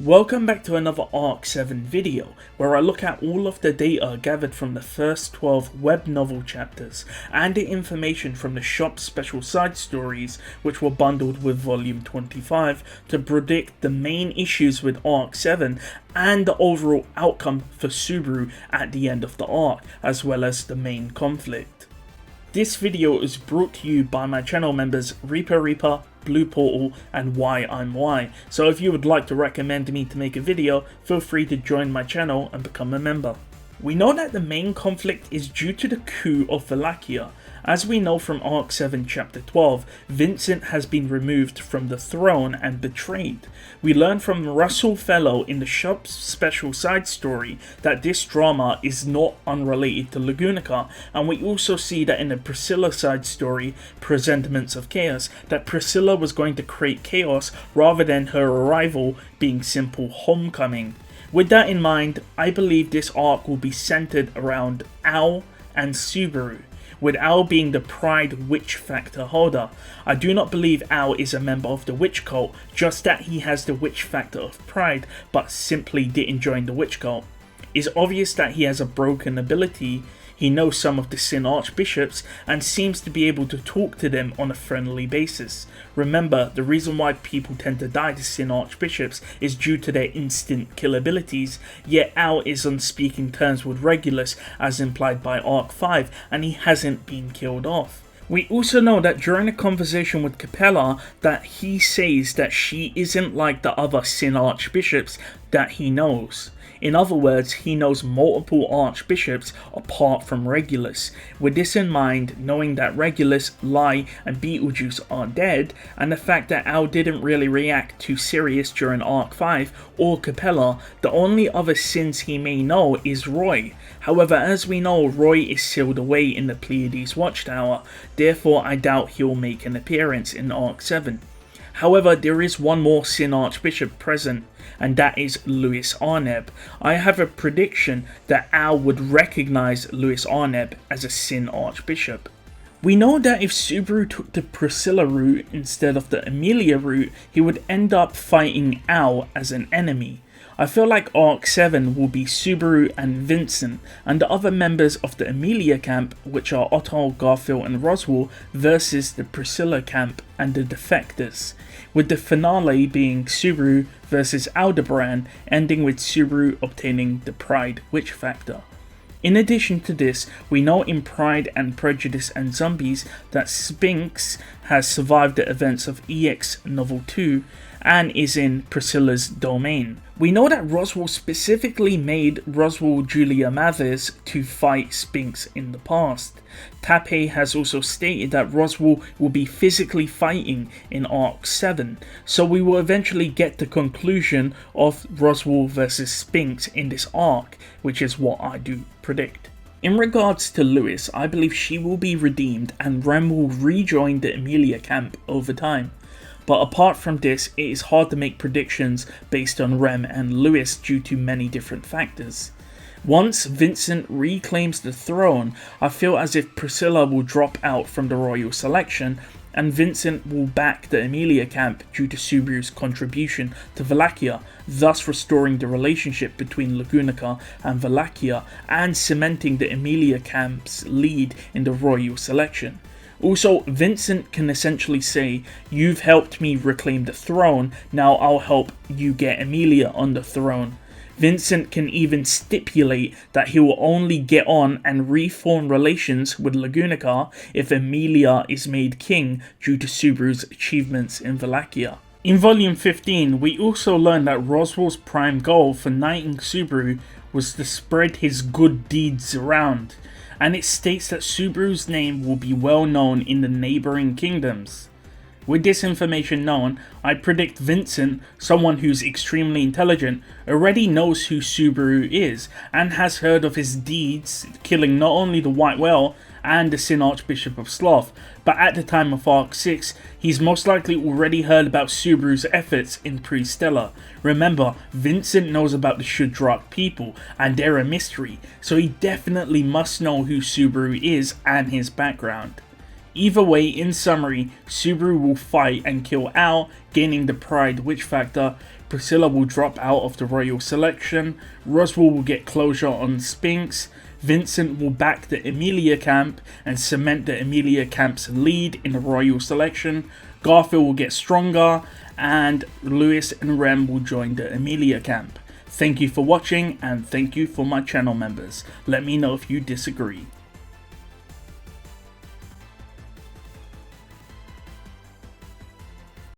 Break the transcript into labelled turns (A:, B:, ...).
A: Welcome back to another Arc 7 video, where I look at all of the data gathered from the first 12 web novel chapters, and the information from the shop's special side stories which were bundled with volume 25 to predict the main issues with Arc 7 and the overall outcome for Subaru at the end of the arc, as well as the main conflict. This video is brought to you by my channel members Reaper, Blue Portal and Why I'm Why, so if you would like to recommend me to make a video, feel free to join my channel and become a member. We know that the main conflict is due to the coup of Wallachia. As we know from Arc 7 Chapter 12, Vincent has been removed from the throne and betrayed. We learn from Russell Fellow in the shop's special side story that this drama is not unrelated to Lagunica, and we also see that in the Priscilla side story, Presentiments of Chaos, that Priscilla was going to create chaos rather than her arrival being simple homecoming. With that in mind, I believe this arc will be centered around Ao and Subaru, with Ao being the Pride Witch Factor holder. I do not believe Ao is a member of the Witch Cult, just that he has the Witch Factor of Pride, but simply didn't join the Witch Cult. It's obvious that he has a broken ability. He knows some of the Sin Archbishops and seems to be able to talk to them on a friendly basis. Remember, the reason why people tend to die to Sin Archbishops is due to their instant kill abilities, yet Ao is on speaking terms with Regulus as implied by Arc 5, and he hasn't been killed off. We also know that during a conversation with Capella that he says that she isn't like the other Sin Archbishops that he knows. In other words, he knows multiple archbishops apart from Regulus. With this in mind, knowing that Regulus, Lai and Beetlejuice are dead, and the fact that Ao didn't really react to Sirius during Arc 5 or Capella, the only other sins he may know is Roy. However, as we know, Roy is sealed away in the Pleiades Watchtower, therefore I doubt he'll make an appearance in Arc 7. However, there is one more Sin Archbishop present, and that is Louis Arneb. I have a prediction that Ao would recognize Louis Arneb as a Sin Archbishop. We know that if Subaru took the Priscilla route instead of the Emilia route, he would end up fighting Ao as an enemy. I feel like Arc 7 will be Subaru and Vincent and the other members of the Emilia camp, which are Otto, Garfiel and Roswaal, versus the Priscilla camp and the defectors, with the finale being Subaru versus Aldebaran, ending with Subaru obtaining the Pride Witch Factor. In addition to this, we know in Pride and Prejudice and Zombies that Sphinx has survived the events of EX Novel 2 and is in Priscilla's domain. We know that Roswaal specifically made Roswaal Julia Mathers to fight Sphinx in the past. Tape has also stated that Roswaal will be physically fighting in Arc 7, so we will eventually get the conclusion of Roswaal versus Sphinx in this arc, which is what I do predict. In regards to Louis, I believe she will be redeemed and Rem will rejoin the Emilia camp over time. But apart from this, it is hard to make predictions based on Rem and Louis due to many different factors. Once Vincent reclaims the throne, I feel as if Priscilla will drop out from the royal selection and Vincent will back the Emilia camp due to Subaru's contribution to Wallachia, thus restoring the relationship between Lagunica and Wallachia and cementing the Emilia camp's lead in the royal selection. Also, Vincent can essentially say, "You've helped me reclaim the throne, now I'll help you get Emilia on the throne." Vincent can even stipulate that he will only get on and reform relations with Lagunica if Emilia is made king due to Subaru's achievements in Wallachia. In Volume 15, we also learn that Roswaal's prime goal for knighting Subaru was to spread his good deeds around, and it states that Subaru's name will be well known in the neighbouring kingdoms. With this information known, I predict Vincent, someone who's extremely intelligent, already knows who Subaru is and has heard of his deeds, killing not only the White Whale and the Sin Archbishop of Sloth, but at the time of Arc 6, he's most likely already heard about Subaru's efforts in Pre-Stellar. Remember, Vincent knows about the Shudrak people, and they're a mystery, so he definitely must know who Subaru is and his background. Either way, in summary, Subaru will fight and kill Ao, gaining the Pride Witch Factor. Priscilla will drop out of the royal selection, Roswaal will get closure on Sphinx, Vincent will back the Emilia camp and cement the Emilia camp's lead in the royal selection, Garfiel will get stronger, and Lewis and Rem will join the Emilia camp. Thank you for watching, and thank you for my channel members. Let me know if you disagree.